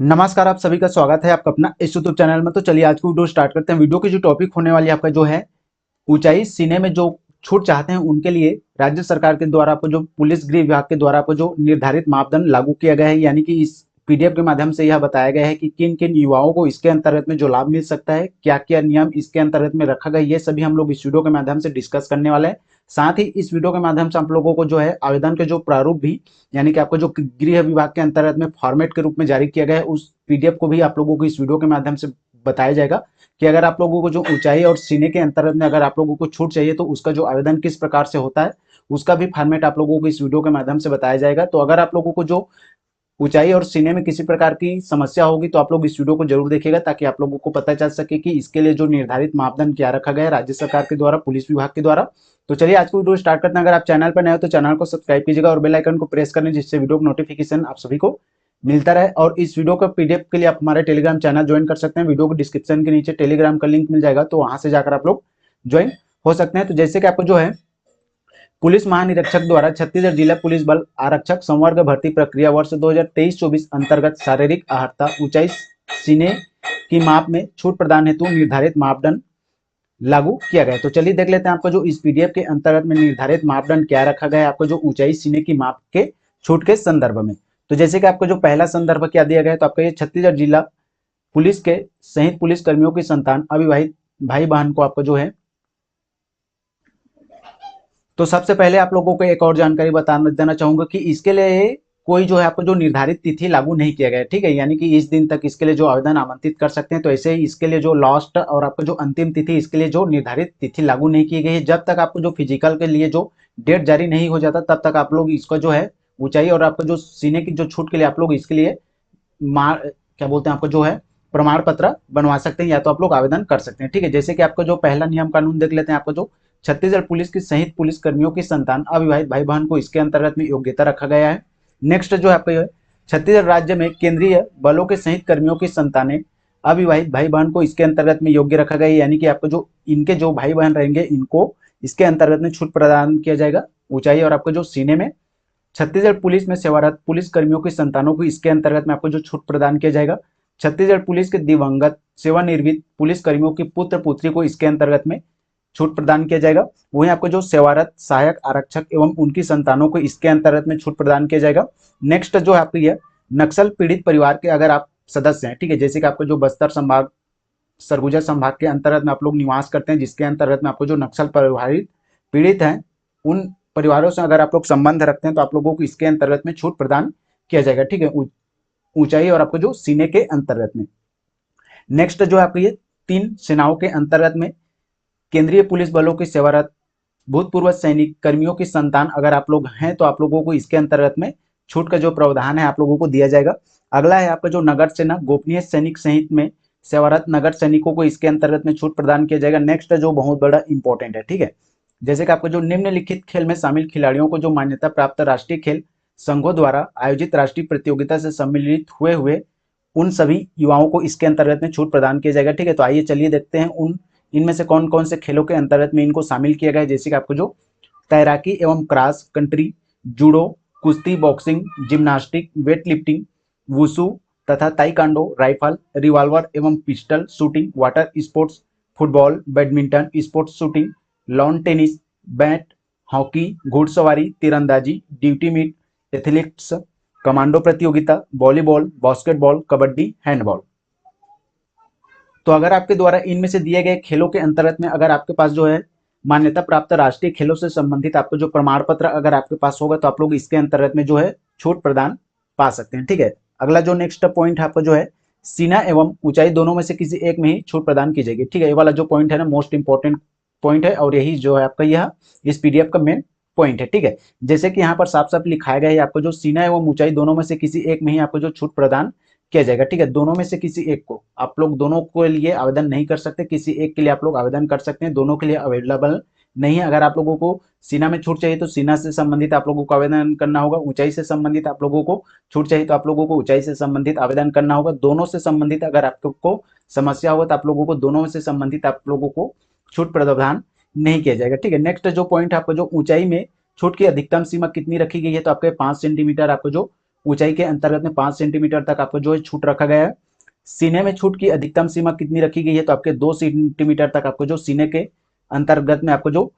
नमस्कार, आप सभी का स्वागत है आपका अपना इस यूट्यूब चैनल में। तो चलिए आज की वीडियो स्टार्ट करते हैं। वीडियो की जो टॉपिक होने वाली है आपका जो है ऊंचाई सीने में जो छूट चाहते हैं उनके लिए राज्य सरकार के द्वारा आपको जो पुलिस गृह विभाग के द्वारा आपको जो निर्धारित मापदंड लागू किया गया है, यानी कि इस पीडीएफ के माध्यम से यह बताया गया है कि किन किन युवाओं को इसके अंतर्गत में जो लाभ मिल सकता है, क्या क्या नियम इसके अंतर्गत में रखा गया, ये सभी हम लोग इस वीडियो के माध्यम से डिस्कस करने वाले हैं। साथ ही इस वीडियो के माध्यम से आप लोगों को जो है आवेदन के जो प्रारूप भी, यानी कि आपको जो गृह विभाग के अंतर्गत में फॉर्मेट के रूप में जारी किया गया है, उस पीडीएफ को भी आप लोगों को इस वीडियो के माध्यम से बताया जाएगा कि अगर आप लोगों को जो ऊंचाई और सीने के अंतर्गत में अगर आप लोगों को छूट चाहिए तो उसका जो आवेदन किस प्रकार से होता है उसका भी फॉर्मेट आप लोगों को इस वीडियो के माध्यम से बताया जाएगा। तो अगर आप लोगों को जो ऊंचाई और सीने में किसी प्रकार की समस्या होगी तो आप लोग इस वीडियो को जरूर देखिएगा, ताकि आप लोगों को पता चल सके कि इसके लिए जो निर्धारित मापदंड क्या रखा गया है राज्य सरकार के द्वारा, पुलिस विभाग के द्वारा। तो चलिए आज की वीडियो स्टार्ट करते हैं। अगर आप चैनल पर नए हो तो चैनल को सब्सक्राइब कीजिएगा और बेल आइकन को प्रेस करने, जिससे वीडियो का नोटिफिकेशन आप सभी को मिलता रहे। और इस वीडियो का पीडीएफ के लिए आप हमारे टेलीग्राम चैनल ज्वाइन कर सकते हैं। वीडियो को डिस्क्रिप्शन के नीचे टेलीग्राम का लिंक मिल जाएगा, तो वहां से जाकर आप लोग ज्वाइन हो सकते हैं। तो जैसे कि आपको जो है पुलिस महानिरीक्षक द्वारा छत्तीसगढ़ जिला पुलिस बल आरक्षक संवर्ग भर्ती प्रक्रिया वर्ष 2023-24 अंतर्गत शारीरिक अहर्ता ऊंचाई सीने की माप में छूट प्रदान हेतु निर्धारित मापदंड लागू किया गया है। तो चलिए देख लेते हैं आपको जो इस पीडीएफ के अंतर्गत में निर्धारित मापदंड क्या रखा गया है आपको जो ऊंचाई सीने की माप के छूट के संदर्भ में। तो जैसे कि आपको जो पहला संदर्भ क्या दिया गया है, तो आपका ये छत्तीसगढ़ जिला पुलिस के संयुक्त पुलिस कर्मियों की संतान अविवाहित भाई बहन को आपको जो है, तो सबसे पहले आप लोगों को एक और जानकारी बता देना चाहूंगा कि इसके लिए कोई जो है आपको जो निर्धारित तिथि लागू नहीं किया गया है, ठीक है। यानी कि इस दिन तक इसके लिए जो आवेदन आमंत्रित कर सकते हैं। तो ऐसे ही इसके लिए जो लास्ट और आपको जो अंतिम तिथि, इसके लिए जो निर्धारित तिथि लागू नहीं की गई है। जब तक आपको जो फिजिकल के लिए जो डेट जारी नहीं हो जाता तब तक आप लोग इसका जो है ऊंचाई और आपको जो सीने की जो छूट के लिए आप लोग इसके लिए क्या बोलते हैं आपको जो है प्रमाण पत्र बनवा सकते हैं, या तो आप लोग आवेदन कर सकते हैं, ठीक है। जैसे कि आपको जो पहला नियम कानून देख लेते हैं। आपको जो छत्तीसगढ़ पुलिस की संयुक्त पुलिस कर्मियों की संतान अविवाहित भाई बहन को इसके अंतर्गत में योग्यता रखा गया है। नेक्स्ट जो है आपका छत्तीसगढ़ राज्य में केंद्रीय बलों के संयुक्त कर्मियों की संतानें अविवाहित भाई बहन को इसके अंतर्गत में योग्य रखा गया है। यानी कि आपको जो इनके जो भाई बहन रहेंगे इनको इसके अंतर्गत में छूट प्रदान किया जाएगा ऊंचाई और आपको जो सीने में। छत्तीसगढ़ पुलिस में सेवारत पुलिस कर्मियों की संतानों को इसके अंतर्गत में आपको जो छूट प्रदान किया जाएगा। छत्तीसगढ़ पुलिस के दिवंगत सेवानिवृत्त पुलिस कर्मियों की पुत्र पुत्री को इसके अंतर्गत में छूट प्रदान किया जाएगा। वहीं आपको जो सेवारत सहायक आरक्षक एवं उनकी संतानों को इसके अंतर्गत में छूट प्रदान किया जाएगा। नेक्स्ट जो है आपको यह नक्सल पीड़ित परिवार के अगर आप सदस्य हैं, ठीक है, जैसे कि आपको जो बस्तर संभाग सरगुजा संभाग के अंतर्गत में आप लोग निवास करते हैं, जिसके अंतर्गत में आपको जो नक्सल प्रभावित पीड़ित हैं उन परिवारों से अगर आप लोग संबंध रखते हैं तो आप लोगों को इसके अंतर्गत में छूट प्रदान किया जाएगा, ठीक है, ऊंचाई और आपको जो सीने के अंतर्गत में। नेक्स्ट जो है आपको ये 3 सेनाओं के अंतर्गत में केंद्रीय पुलिस बलों की सेवारत भूतपूर्व सैनिक कर्मियों की संतान अगर आप लोग हैं तो आप लोगों को इसके अंतर्गत में छूट का जो प्रावधान है आप लोगों को दिया जाएगा। अगला है आपका जो नगर सेना गोपनीय सैनिक सहित में सेवारत नगर सैनिकों को इसके अंतर्गत में छूट प्रदान किया जाएगा। नेक्स्ट जो बहुत बड़ा इंपॉर्टेंट है, ठीक है, जैसे कि आपको जो निम्नलिखित खेल में शामिल खिलाड़ियों को जो मान्यता प्राप्त राष्ट्रीय खेल संघों द्वारा आयोजित राष्ट्रीय प्रतियोगिता से सम्मिलित हुए हुए उन सभी युवाओं को इसके अंतर्गत में छूट प्रदान किया जाएगा, ठीक है। तो आइए चलिए देखते हैं उन इनमें से कौन कौन से खेलों के अंतर्गत में इनको शामिल किया गया है। जैसे कि आपको जो तैराकी एवं क्रॉस कंट्री, जूडो, कुश्ती, boxing, gymnastic, weight lifting, wushu तथा ताइक्वांडो, राइफल, रिवॉल्वर एवं pistol shooting, water sports, football, badminton, sports shooting, lawn tennis, bat, hockey, घुड़सवारी, तीरंदाजी, ड्यूटी मीट, एथलेटिक्स, कमांडो प्रतियोगिता, वॉलीबॉल, बास्केटबॉल, कबड्डी, हैंडबॉल। तो अगर आपके द्वारा इनमें से दिए गए खेलों के अंतर्गत में अगर आपके पास जो है मान्यता प्राप्त राष्ट्रीय खेलों से संबंधित आपको जो प्रमाण पत्र अगर आपके पास होगा तो आप लोग इसके अंतर्गत में जो है छूट प्रदान पा सकते हैं, ठीक है। अगला जो नेक्स्ट पॉइंट है आपको जो है सीना एवं ऊंचाई दोनों में से किसी एक में ही छूट प्रदान की जाएगी, ठीक है। ये वाला जो पॉइंट है ना मोस्ट इंपॉर्टेंट पॉइंट है और यही जो है आपका यह इस पीडीएफ का मेन पॉइंट है, ठीक है। जैसे कि यहाँ पर साफ साफ लिखाया गया है आपको जो सीना एवं ऊंचाई दोनों में से किसी एक में ही आपको जो छूट प्रदान किया जाएगा, ठीक है। दोनों में से किसी एक को आप लोग दोनों के लिए आवेदन नहीं कर सकते, किसी एक के लिए आप लोग आवेदन कर सकते हैं, दोनों के लिए अवेलेबल नहीं है। अगर आप लोगों को सीना में छूट चाहिए तो सीना से संबंधित आप लोगों को आवेदन करना होगा, ऊंचाई से संबंधित आप लोगों को छूट चाहिए तो आप लोगों को ऊंचाई से संबंधित आवेदन करना होगा। दोनों से संबंधित अगर आपको समस्या होगा तो आप लोगों को दोनों से संबंधित आप लोगों को छूट प्रावधान नहीं किया जाएगा, ठीक है। नेक्स्ट जो पॉइंट आपको जो ऊंचाई में छूट की अधिकतम सीमा कितनी रखी गई है, तो आपके 5 सेंटीमीटर आपको जो ऊंचाई के अंतर्गत में 5 सेंटीमीटर तक आपको जो है छूट रखा गया है। सीने में छूट की अधिकतम सीमा कितनी रखी गई है, तो आपके 2 सेंटीमीटर तक आपको जो सीने के अंतर्गत में आपको जो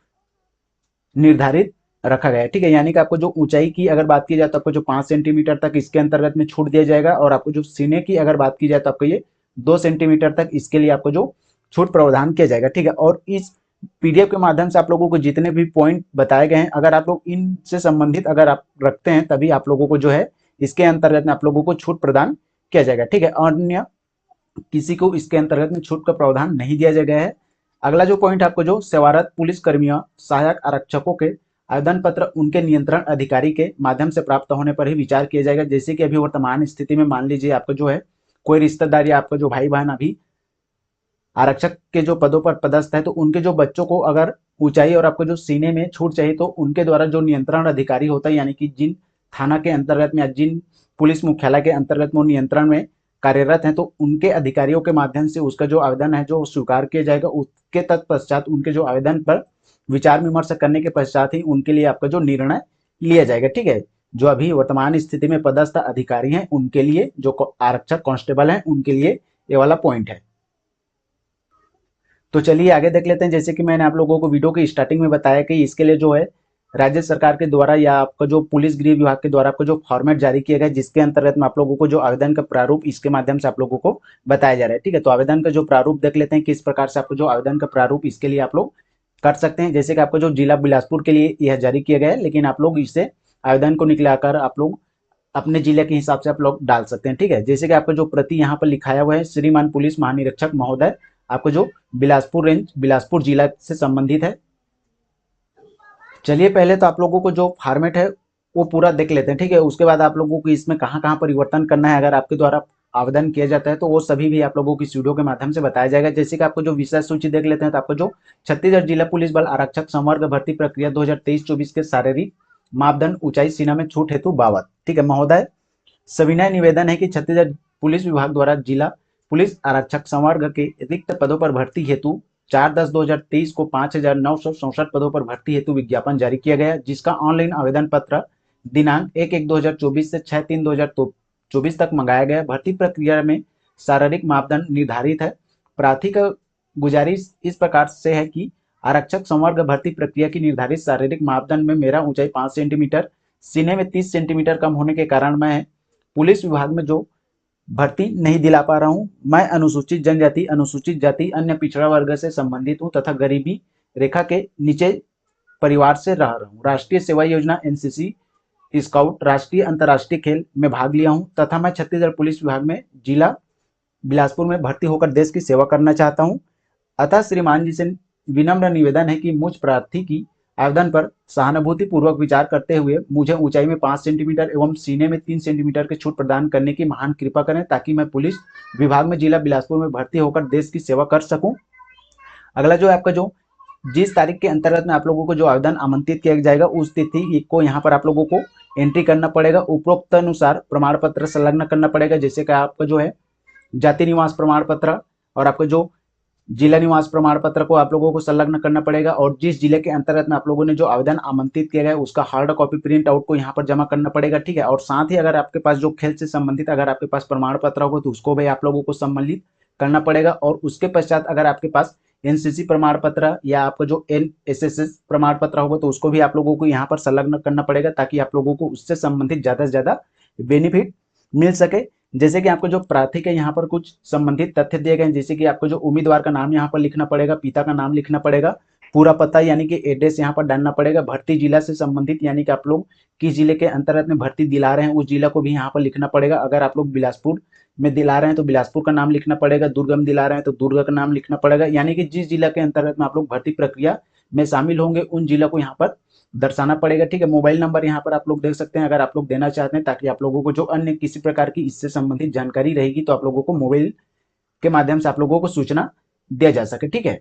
निर्धारित रखा गया है, ठीक है। यानी कि आपको जो ऊंचाई की अगर बात की जाए तो आपको जो 5 सेंटीमीटर तक इसके अंतर्गत में छूट दिया जाएगा, और आपको जो सीने की अगर बात की जाए तो आपको ये 2 सेंटीमीटर तक इसके लिए आपको जो छूट प्रावधान किया जाएगा, ठीक है। और इस पीडीएफ के माध्यम से आप लोगों को जितने भी पॉइंट बताए गए हैं, अगर आप लोग इनसे संबंधित अगर आप रखते हैं, तभी आप लोगों को जो है इसके अंतर्गत में आप लोगों को छूट प्रदान किया जाएगा, ठीक है। अन्य किसी को इसके अंतर्गत में छूट का प्रावधान नहीं दिया गया है। अगला जो पॉइंट आपको जो सेवारत पुलिस कर्मियों, सहायक आरक्षकों के आवेदन पत्र उनके नियंत्रण अधिकारी के माध्यम से प्राप्त होने पर ही विचार किया जाएगा। जैसे कि अभी वर्तमान स्थिति में मान लीजिए आपको जो है कोई रिश्तेदार या आपका जो भाई बहन अभी आरक्षक के जो पदों पर पदस्थ है, तो उनके जो बच्चों को अगर ऊंचाई और आपको जो सीने में छूट चाहिए, तो उनके द्वारा जो नियंत्रण अधिकारी होता है, यानी कि जिन थाना के अंतर्गत में या जिन पुलिस मुख्यालय के अंतर्गत में नियंत्रण में कार्यरत हैं, तो उनके अधिकारियों के माध्यम से उसका जो आवेदन है जो स्वीकार किया जाएगा। उसके तत्पश्चात उनके जो आवेदन पर विचार विमर्श करने के पश्चात ही उनके लिए आपका जो निर्णय लिया जाएगा, ठीक है। जो अभी वर्तमान स्थिति में पदस्थ अधिकारी हैं उनके लिए, जो आरक्षक कांस्टेबल हैं उनके लिए ये वाला पॉइंट है। तो चलिए आगे देख लेते हैं। जैसे कि मैंने आप लोगों को वीडियो की स्टार्टिंग में बताया कि इसके लिए जो है राज्य सरकार के द्वारा या आपका जो पुलिस गृह विभाग के द्वारा आपको जो फॉर्मेट जारी किया गया है, जिसके अंतर्गत में आप लोगों को जो आवेदन का प्रारूप इसके माध्यम से आप लोगों को बताया जा रहा है, ठीक है। तो आवेदन का जो प्रारूप देख लेते हैं, किस प्रकार से आपको जो आवेदन का प्रारूप इसके लिए आप लोग कर सकते हैं। जैसे कि आपको जो जिला बिलासपुर के लिए यह जारी किया गया है, लेकिन आप लोग इसे आवेदन को निकलाकर आप लोग अपने जिले के हिसाब से आप लोग डाल सकते हैं, ठीक है। जैसे कि आपको जो प्रति यहाँ पर लिखाया हुआ है, श्रीमान पुलिस महानिरीक्षक महोदय, आपको जो बिलासपुर रेंज बिलासपुर जिला से संबंधित है। चलिए पहले तो आप लोगों को जो फॉर्मेट है वो पूरा देख लेते हैं, ठीक है। उसके बाद आप लोगों को इसमें कहाँ कहाँ परिवर्तन करना है अगर आपके द्वारा आवेदन किया जाता है, तो वो सभी भी आप लोगों की इस वीडियो के माध्यम से बताया जाएगा। जैसे कि आपको जो विषय सूची देख लेते हैं, तो आपको जो छत्तीसगढ़ जिला पुलिस बल आरक्षक संवर्ग भर्ती प्रक्रिया 2023-24 के शारीरिक मापदंड ऊंचाई सीमा में छूट हेतु बाबत, ठीक है। महोदय, सविनय निवेदन है कि छत्तीसगढ़ पुलिस विभाग द्वारा जिला पुलिस आरक्षक संवर्ग के रिक्त पदों पर भर्ती हेतु 4/10/2023 को 5,967 पदों पर भर्ती हेतु विज्ञापन जारी किया गया, जिसका ऑनलाइन आवेदन पत्र दिनांक 1/1/2024 से 6/3/2024 तक मंगाया गया। भर्ती प्रक्रिया में शारीरिक मापदंड निर्धारित है। प्रार्थी का गुजारिश इस प्रकार से है कि आरक्षक संवर्ग भर्ती प्रक्रिया की निर्धारित शारीरिक मापदंड में मेरा ऊंचाई 5 सेंटीमीटर, सीने में 30 सेंटीमीटर कम होने के कारण मैं पुलिस विभाग में जो भर्ती नहीं दिला पा रहा हूं। मैं अनुसूचित जनजाति, अनुसूचित जाति, अन्य पिछड़ा वर्ग से संबंधित हूं तथा गरीबी रेखा के नीचे परिवार से रह रहा हूं। राष्ट्रीय सेवा योजना, एनसीसी, स्काउट, राष्ट्रीय अंतर्राष्ट्रीय खेल में भाग लिया हूं तथा मैं छत्तीसगढ़ पुलिस विभाग में जिला बिलासपुर में भर्ती होकर देश की सेवा करना चाहता हूं। अतः श्रीमान जी से विनम्र निवेदन है कि मुझ प्रार्थी की आवेदन पर सहानुभूति पूर्वक विचार करते हुए मुझे ऊंचाई में 5 सेंटीमीटर एवं सीने में 3 सेंटीमीटर की छूट प्रदान करने की महान कृपा करें, ताकि मैं पुलिस विभाग में जिला बिलासपुर में भर्ती होकर देश की सेवा कर सकूं। अगला जो आपका जो जिस तारीख के अंतर्गत में आप लोगों को जो आवेदन आमंत्रित किया जाएगा, उस तिथि को यहाँ पर आप लोगों को एंट्री करना पड़ेगा। उपरोक्त अनुसार प्रमाण पत्र संलग्न करना पड़ेगा। जैसे कि आपका जो है जाति निवास प्रमाण पत्र और आपका जो जिला निवास प्रमाण पत्र को आप लोगों को संलग्न करना पड़ेगा, और जिस जिले के अंतर्गत में आप लोगों ने जो आवेदन आमंत्रित किया गया उसका हार्ड कॉपी प्रिंट आउट को यहाँ पर जमा करना पड़ेगा, ठीक है। और साथ ही अगर आपके पास जो खेल से संबंधित अगर आपके पास प्रमाण पत्र होगा तो उसको भी आप लोगों को सम्मिलित करना पड़ेगा। और उसके पश्चात अगर आपके पास एनसीसी प्रमाण पत्र या आपका जो एनएसएस प्रमाण पत्र होगा तो उसको भी आप लोगों को यहाँ पर संलग्न करना पड़ेगा, ताकि आप लोगों को उससे संबंधित ज्यादा से ज्यादा बेनिफिट मिल सके। जैसे कि आपको जो प्रार्थी के यहाँ पर कुछ संबंधित तथ्य दिए गए हैं, जैसे कि आपको जो उम्मीदवार का नाम यहाँ पर लिखना पड़ेगा, पिता का नाम लिखना पड़ेगा, पूरा पता यानी कि एड्रेस यहाँ पर डालना पड़ेगा, भर्ती जिला से संबंधित यानी कि आप लोग किस जिले के अंतर्गत में भर्ती दिला रहे हैं उस जिला को भी यहाँ पर लिखना पड़ेगा। अगर आप लोग बिलासपुर में दिला रहे हैं तो बिलासपुर का नाम लिखना पड़ेगा, दुर्ग में दिला रहे हैं तो दुर्ग का नाम लिखना पड़ेगा। यानी कि जिस जिला के अंतर्गत में आप लोग भर्ती प्रक्रिया में शामिल होंगे उन जिला को यहाँ पर दर्शाना पड़ेगा, ठीक है। मोबाइल नंबर यहाँ पर आप लोग देख सकते हैं अगर आप लोग देना चाहते हैं, ताकि आप लोगों को जो अन्य किसी प्रकार की इससे संबंधित जानकारी रहेगी तो आप लोगों को मोबाइल के माध्यम से आप लोगों को सूचना दिया जा सके, ठीक है।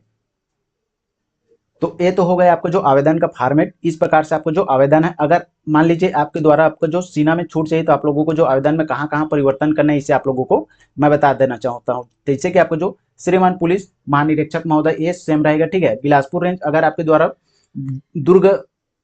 तो ये तो हो गया आपको जो आवेदन का फॉर्मेट। इस प्रकार से आपको जो आवेदन है, अगर मान लीजिए आपके द्वारा आपको जो सीना में छूट चाहिए तो आप लोगों को जो आवेदन में कहाँ कहाँ परिवर्तन करना है इसे आप लोगों को मैं बता देना चाहता हूँ। जैसे कि आपको जो श्रीमान पुलिस महानिरीक्षक महोदय ये सेम रहेगा, ठीक है। बिलासपुर रेंज अगर आपके द्वारा दुर्ग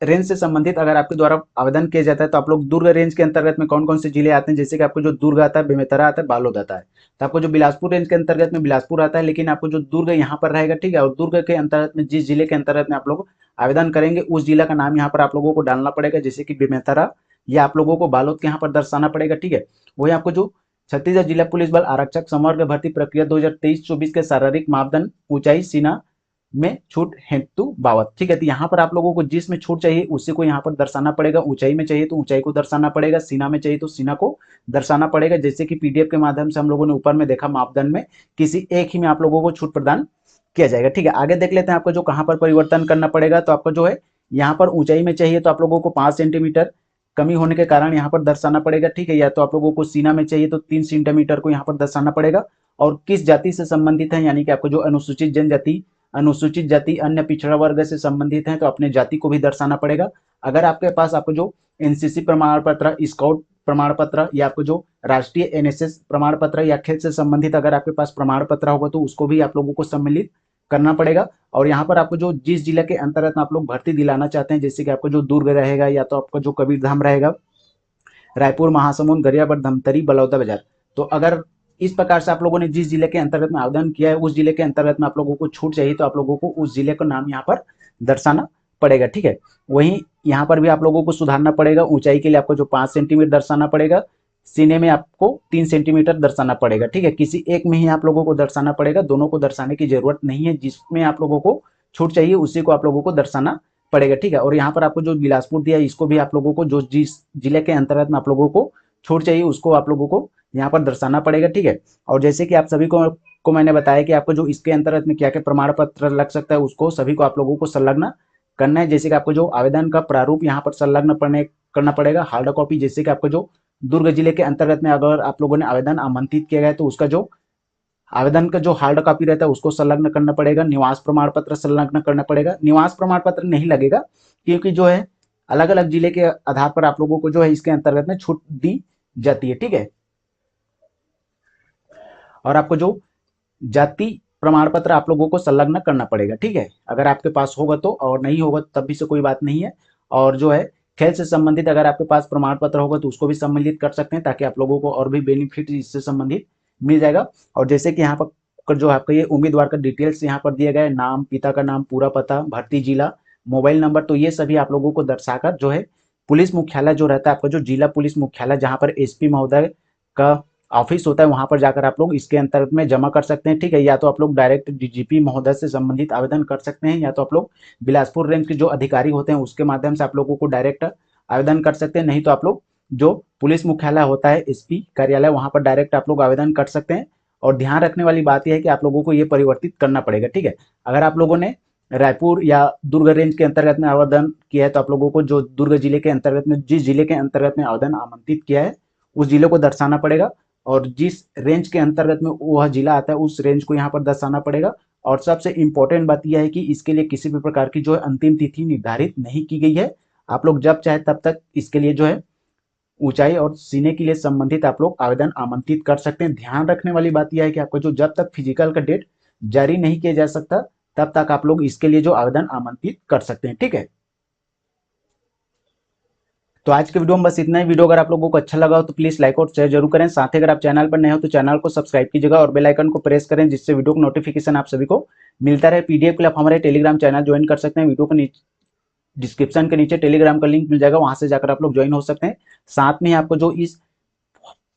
रेंज से संबंधित अगर आपके द्वारा आवेदन किया जाता है तो आप लोग दुर्ग रेंज के अंतर्गत में कौन कौन से जिले आते हैं, जैसे कि आपको जो दुर्ग आता है, बेमेतरा आता है, बालोद आता है। तो आपको जो बिलासपुर रेंज के अंतर्गत में बिलासपुर आता है, लेकिन आपको जो दुर्ग यहाँ पर रहेगा, ठीक है। और दुर्ग के अंतर्गत में जिस जिले के अंतर्गत में आप लोग आवेदन करेंगे उस जिला का नाम यहाँ पर आप लोगों को डालना पड़ेगा, जैसे कि बेमेतरा, या आप लोगों को बालोद के यहाँ पर दर्शाना पड़ेगा, ठीक है। वही आपको जो छत्तीसगढ़ जिला पुलिस बल आरक्षक समग्र भर्ती प्रक्रिया 2023-24 के शारीरिक मापदंड, ऊंचाई, सीना में छूट हेतु बावत, ठीक है। तो यहाँ पर आप लोगों को जिसमें छूट चाहिए उसी को यहाँ पर दर्शाना पड़ेगा। ऊंचाई में चाहिए तो ऊंचाई को दर्शाना पड़ेगा, सीना में चाहिए तो सीना को दर्शाना पड़ेगा। जैसे कि पीडीएफ के माध्यम से हम लोगों ने ऊपर में देखा, मापदंड में किसी एक ही में आप लोगों को छूट प्रदान किया जाएगा, ठीक है। आगे देख लेते हैं आपको जो कहाँ पर परिवर्तन करना पड़ेगा। तो आपको जो है यहाँ पर ऊंचाई में चाहिए तो आप लोगों को 5 सेंटीमीटर कमी होने के कारण यहाँ पर दर्शाना पड़ेगा, ठीक है। या तो आप लोगों को सीना में चाहिए तो 3 सेंटीमीटर को यहाँ पर दर्शाना पड़ेगा। और किस जाति से संबंधित है, यानी कि आपको जो अनुसूचित जनजाति, अनुसूचित जाति, अन्य पिछड़ा वर्ग से संबंधित हैं तो अपने जाति को भी दर्शाना पड़ेगा। अगर आपके पास आपको जो एनसीसी प्रमाण पत्र, स्काउट प्रमाण पत्र, या आपको जो राष्ट्रीय एनएसएस प्रमाण पत्र या खेल से संबंधित अगर आपके पास प्रमाण पत्र होगा तो उसको भी आप लोगों को सम्मिलित करना पड़ेगा। और यहाँ पर आपको जो जिस जिले के अंतर्गत आप लोग भर्ती दिलाना चाहते हैं, जैसे कि आपको जो दुर्ग रहेगा, या तो आपका जो कबीरधाम रहेगा, रायपुर, महासमुंद, गरियाबंद, धमतरी, बलौदाबाजार, तो अगर इस प्रकार से आप लोगों ने जिस जिले के अंतर्गत में आवेदन किया है उस जिले के अंतर्गत में आप लोगों को छूट चाहिए तो आप लोगों को उस जिले का नाम यहाँ पर दर्शाना पड़ेगा, ठीक है। वहीं यहाँ पर भी आप लोगों को सुधारना पड़ेगा। ऊंचाई के लिए आपको जो 5 सेंटीमीटर दर्शाना पड़ेगा, सीने में आपको 3 सेंटीमीटर दर्शाना पड़ेगा, ठीक है। किसी एक में ही आप लोगों को दर्शाना पड़ेगा, दोनों को दर्शाने की जरूरत नहीं है। जिसमें आप लोगों को छूट चाहिए उसी को आप लोगों को दर्शाना पड़ेगा, ठीक है। और यहाँ पर आपको जो बिलासपुर दिया इसको भी आप लोगों को जो जिस जिले के अंतर्गत में आप लोगों को छूट चाहिए उसको आप लोगों को यहाँ पर दर्शाना पड़ेगा, ठीक है। और जैसे कि आप सभी को मैंने बताया कि आपको जो इसके अंतर्गत में क्या क्या प्रमाण पत्र लग सकता है उसको सभी को आप लोगों को संलग्न करना है। जैसे कि आपको जो आवेदन का प्रारूप यहाँ पर संलग्न करना पड़ेगा, हार्ड कॉपी। जैसे कि आपको जो दुर्ग जिले के अंतर्गत में अगर आप लोगों ने आवेदन आमंत्रित किया गया तो उसका जो आवेदन का जो हार्ड कॉपी रहता है उसको संलग्न करना पड़ेगा। निवास प्रमाण पत्र संलग्न करना पड़ेगा। निवास प्रमाण पत्र नहीं लगेगा क्योंकि जो है अलग अलग जिले के आधार पर आप लोगों को जो है इसके अंतर्गत में छूट दी जाती है, ठीक है। और आपको जो जाति प्रमाण पत्र आप लोगों को संलग्न करना पड़ेगा, ठीक है। अगर आपके पास होगा तो, और नहीं होगा तब भी से कोई बात नहीं है। और जो है खेल से संबंधित अगर आपके पास प्रमाण पत्र होगा तो उसको भी सम्मिलित कर सकते हैं ताकि आप लोगों को और भी बेनिफिट इससे संबंधित मिल जाएगा। और जैसे कि यहाँ पर जो आपका ये उम्मीदवार का डिटेल्स यहाँ पर दिया गया है, नाम, पिता का नाम, पूरा पता, भर्ती जिला, मोबाइल नंबर, तो ये सभी आप लोगों को दर्शाकर जो है पुलिस मुख्यालय जो रहता है आपका जो जिला पुलिस मुख्यालय जहाँ पर एसपी महोदय का ऑफिस होता है वहां पर जाकर आप लोग इसके अंतर्गत में जमा कर सकते हैं, ठीक है। या तो आप लोग डायरेक्ट डीजीपी महोदय से संबंधित आवेदन कर सकते हैं, या तो आप लोग बिलासपुर रेंज के जो अधिकारी होते हैं उसके माध्यम से आप लोगों को डायरेक्ट आवेदन कर सकते हैं। नहीं तो आप लोग जो पुलिस मुख्यालय होता है, एसपी कार्यालय, वहां पर डायरेक्ट आप लोग आवेदन कर सकते हैं। और ध्यान रखने वाली बात यह है कि आप लोगों को ये परिवर्तित करना पड़ेगा, ठीक है। अगर आप लोगों ने रायपुर या दुर्ग रेंज के अंतर्गत में आवेदन किया है तो आप लोगों को जो दुर्ग जिले के अंतर्गत में जिस जिले के अंतर्गत में आवेदन आमंत्रित किया है उस जिले को दर्शाना पड़ेगा। और जिस रेंज के अंतर्गत में वह जिला आता है उस रेंज को यहाँ पर दर्शाना पड़ेगा। और सबसे इंपॉर्टेंट बात यह है कि इसके लिए किसी भी प्रकार की जो है अंतिम तिथि निर्धारित नहीं की गई है। आप लोग जब चाहे तब तक इसके लिए जो है ऊंचाई और सीने के लिए संबंधित आप लोग आवेदन आमंत्रित कर सकते हैं। ध्यान रखने वाली बात यह है कि आपको जो जब तक फिजिकल का डेट जारी नहीं किया जा सकता तब तक आप लोग इसके लिए जो आवेदन आमंत्रित कर सकते हैं, ठीक है। तो आज के वीडियो में बस इतना ही। वीडियो अगर आप लोगों को अच्छा लगा हो तो प्लीज लाइक और शेयर जरूर करें। साथ ही अगर आप चैनल पर नए हो तो चैनल को सब्सक्राइब कीजिएगा और बेल आइकन को प्रेस करें जिससे वीडियो का नोटिफिकेशन आप सभी को मिलता रहे। पीडीएफ के लिए आप हमारे टेलीग्राम चैनल ज्वाइन कर सकते हैं। वीडियो के नीचे डिस्क्रिप्शन के नीचे टेलीग्राम का लिंक मिल जाएगा, वहां से जाकर आप लोग ज्वाइन हो सकते हैं। साथ में आपको जो इस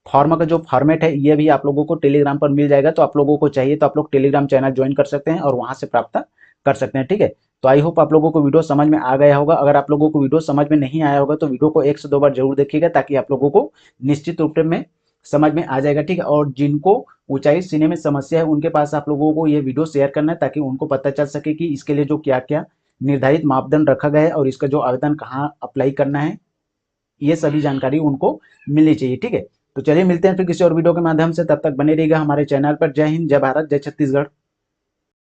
फॉर्म का जो फॉर्मेट है ये भी आप लोगों को टेलीग्राम पर मिल जाएगा। तो आप लोगों को चाहिए तो आप लोग टेलीग्राम चैनल ज्वाइन कर सकते हैं और वहां से प्राप्त कर सकते हैं, ठीक है। तो आई होप आप लोगों को वीडियो समझ में आ गया होगा। अगर आप लोगों को वीडियो समझ में नहीं आया होगा तो वीडियो को 1 से 2 बार जरूर देखिएगा ताकि आप लोगों को निश्चित रूप में समझ में आ जाएगा, ठीक है। और जिनको ऊंचाई सीने में समस्या है उनके पास आप लोगों को ये वीडियो शेयर करना है ताकि उनको पता चल सके कि इसके लिए जो क्या क्या निर्धारित मापदंड रखा गया है और इसका जो आवेदन कहाँ अप्लाई करना है ये सभी जानकारी उनको मिलनी चाहिए, ठीक है। तो चलिए मिलते हैं फिर किसी और वीडियो के माध्यम से। तब तक बने रहिएगा हमारे चैनल पर। जय हिंद, जय भारत, जय छत्तीसगढ़।